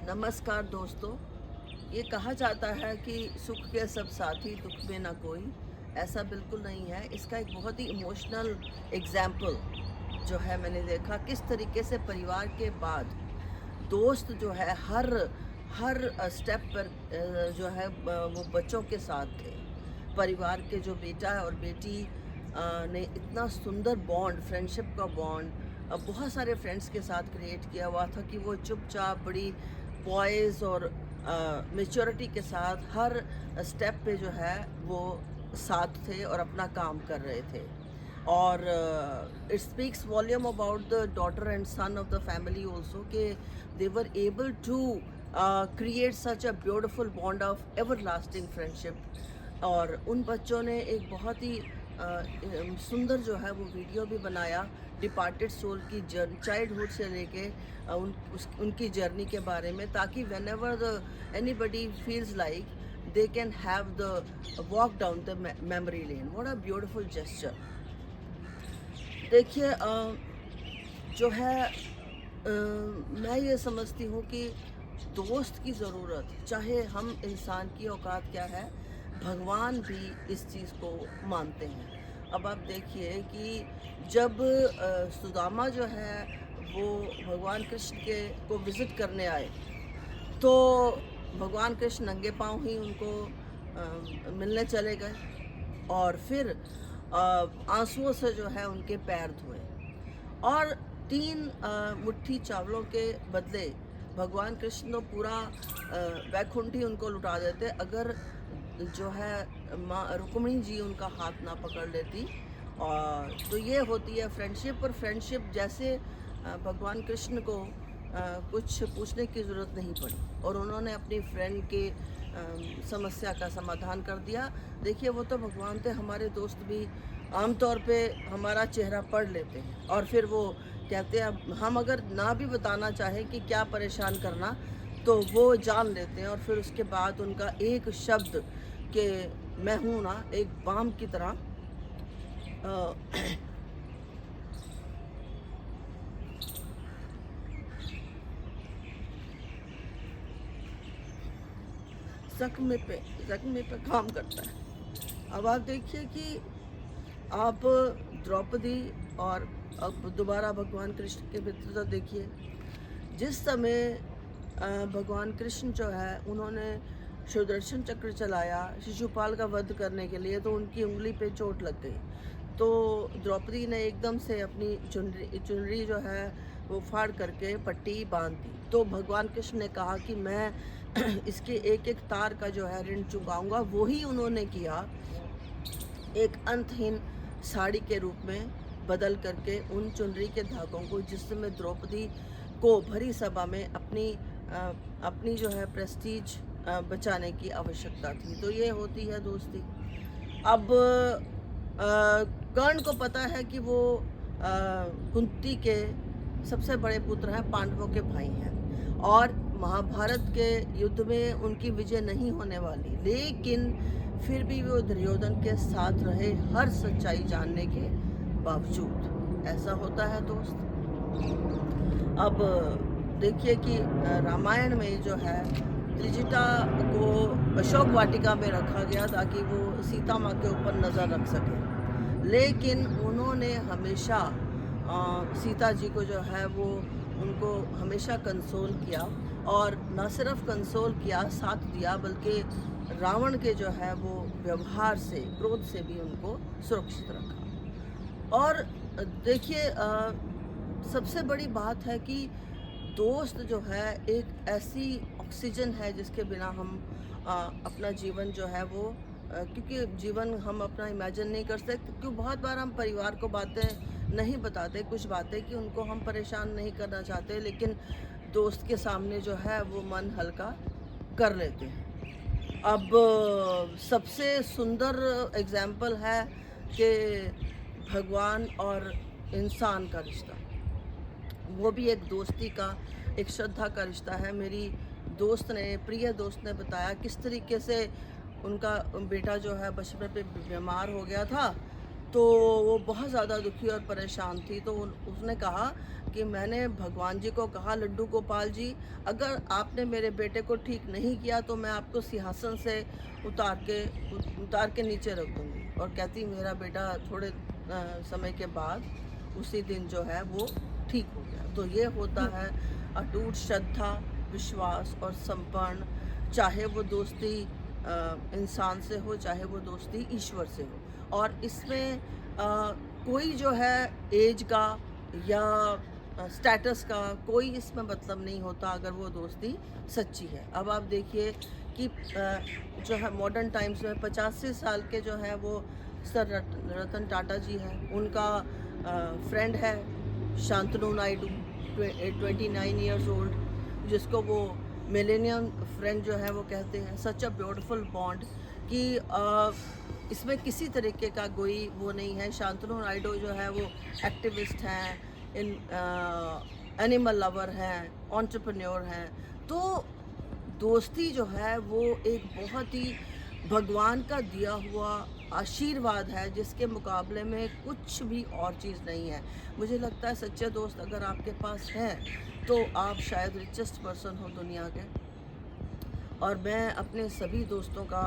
नमस्कार दोस्तों। ये कहा जाता है कि सुख के सब साथी दुख में ना कोई। ऐसा बिल्कुल नहीं है। इसका एक बहुत ही इमोशनल एग्जाम्पल जो है मैंने देखा किस तरीके से परिवार के बाद दोस्त जो है हर हर स्टेप पर जो है वो बच्चों के साथ थे। परिवार के जो बेटा है और बेटी ने इतना सुंदर बॉन्ड, फ्रेंडशिप का बॉन्ड बहुत सारे फ्रेंड्स के साथ क्रिएट किया हुआ था कि वो चुपचाप बड़ी पॉइज़ और मैच्योरिटी के साथ हर स्टेप पे जो है वो साथ थे और अपना काम कर रहे थे। और it speaks volume about the daughter and son of the family also कि they were able to create such a beautiful bond of ever lasting friendship. और उन बच्चों ने एक बहुत ही सुंदर जो है वो वीडियो भी बनाया डिपार्टेड सोल की चाइल्डहुड से लेके उनकी जर्नी के बारे में, ताकि when ever the anybody feels like they can have the walk down the memory lane. What a beautiful gesture. देखिए जो है मैं ये समझती हूँ कि दोस्त की ज़रूरत, चाहे हम इंसान की औकात क्या है, भगवान भी इस चीज़ को मानते हैं। अब आप देखिए कि जब सुदामा जो है वो भगवान कृष्ण के को विज़िट करने आए, तो भगवान कृष्ण नंगे पाँव ही उनको मिलने चले गए और फिर आंसुओं से जो है उनके पैर धोए और 3 मुट्ठी चावलों के बदले भगवान कृष्ण तो पूरा वैकुंठ ही उनको लुटा देते अगर जो है माँ रुक्मिणी जी उनका हाथ ना पकड़ लेती। और तो ये होती है फ्रेंडशिप। और फ्रेंडशिप जैसे भगवान कृष्ण को कुछ पूछने की ज़रूरत नहीं पड़ी और उन्होंने अपनी फ्रेंड के समस्या का समाधान कर दिया। देखिए वो तो भगवान थे, हमारे दोस्त भी आमतौर पे हमारा चेहरा पढ़ लेते हैं और फिर वो कहते हैं हम अगर ना भी बताना चाहें कि क्या परेशान करना, तो वो जान लेते हैं और फिर उसके बाद उनका एक शब्द कि मैं हूँ ना, एक बाम की तरह जख्म पे काम करता है। अब आप देखिए कि आप द्रौपदी और अब दोबारा भगवान कृष्ण के मित्रता देखिए। जिस समय भगवान कृष्ण जो है उन्होंने सुदर्शन चक्र चलाया शिशुपाल का वध करने के लिए, तो उनकी उंगली पे चोट लग गई। तो द्रौपदी ने एकदम से अपनी चुनरी जो है वो फाड़ करके पट्टी बांध दी। तो भगवान कृष्ण ने कहा कि मैं इसके एक एक तार का जो है ऋण चुकाऊंगा। वो ही उन्होंने किया, एक अंतहीन साड़ी के रूप में बदल करके उन चुनरी के धागों को, जिस समय द्रौपदी को भरी सभा में अपनी जो है प्रेस्टीज बचाने की आवश्यकता थी। तो ये होती है दोस्ती। अब कर्ण को पता है कि वो कुंती के सबसे बड़े पुत्र हैं, पांडवों के भाई हैं और महाभारत के युद्ध में उनकी विजय नहीं होने वाली, लेकिन फिर भी वो दुर्योधन के साथ रहे हर सच्चाई जानने के बावजूद। ऐसा होता है दोस्त। अब देखिए कि रामायण में जो है त्रिजटा को अशोक वाटिका में रखा गया ताकि वो सीता माँ के ऊपर नज़र रख सके, लेकिन उन्होंने हमेशा सीता जी को जो है वो उनको हमेशा कंसोल किया और न सिर्फ कंसोल किया, साथ दिया, बल्कि रावण के जो है वो व्यवहार से, क्रोध से भी उनको सुरक्षित रखा। और देखिए सबसे बड़ी बात है कि दोस्त जो है एक ऐसी ऑक्सीजन है जिसके बिना हम अपना जीवन जो है वो क्योंकि जीवन हम अपना इमेजिन नहीं कर सकते, क्योंकि बहुत बार हम परिवार को बातें नहीं बताते, कुछ बातें कि उनको हम परेशान नहीं करना चाहते, लेकिन दोस्त के सामने जो है वो मन हल्का कर लेते हैं। अब सबसे सुंदर एग्जाम्पल है कि भगवान और इंसान का रिश्ता, वो भी एक दोस्ती का, एक श्रद्धा का रिश्ता है। मेरी दोस्त ने, प्रिय दोस्त ने बताया किस तरीके से उनका बेटा जो है बचपन पे बीमार हो गया था, तो वो बहुत ज़्यादा दुखी और परेशान थी। तो उसने कहा कि मैंने भगवान जी को कहा, लड्डू गोपाल जी, अगर आपने मेरे बेटे को ठीक नहीं किया तो मैं आपको सिंहासन से उतार के नीचे रख दूँगी। और कहती मेरा बेटा थोड़े समय के बाद उसी दिन जो है वो ठीक हो गया। तो ये होता है अटूट श्रद्धा, विश्वास और समर्पण, चाहे वो दोस्ती इंसान से हो, चाहे वो दोस्ती ईश्वर से हो। और इसमें कोई जो है एज का या स्टेटस का कोई इसमें मतलब नहीं होता अगर वो दोस्ती सच्ची है। अब आप देखिए कि जो है मॉडर्न टाइम्स में 85 साल के जो है वो सर रतन टाटा जी हैं, उनका फ्रेंड है शांतनु नायडू, 29 ईयर्स ओल्ड, जिसको वो मिलेनियम फ्रेंड जो है वो कहते हैं। सच अ ब्यूटीफुल बॉन्ड कि इसमें किसी तरीके का कोई वो नहीं है। शांतनु नायडू जो है वो एक्टिविस्ट हैं, एनिमल लवर हैं, एंटरप्रेन्योर हैं। तो दोस्ती जो है वो एक बहुत ही भगवान का दिया हुआ आशीर्वाद है, जिसके मुकाबले में कुछ भी और चीज़ नहीं है। मुझे लगता है सच्चे दोस्त अगर आपके पास हैं तो आप शायद रिचेस्ट पर्सन हो दुनिया के। और मैं अपने सभी दोस्तों का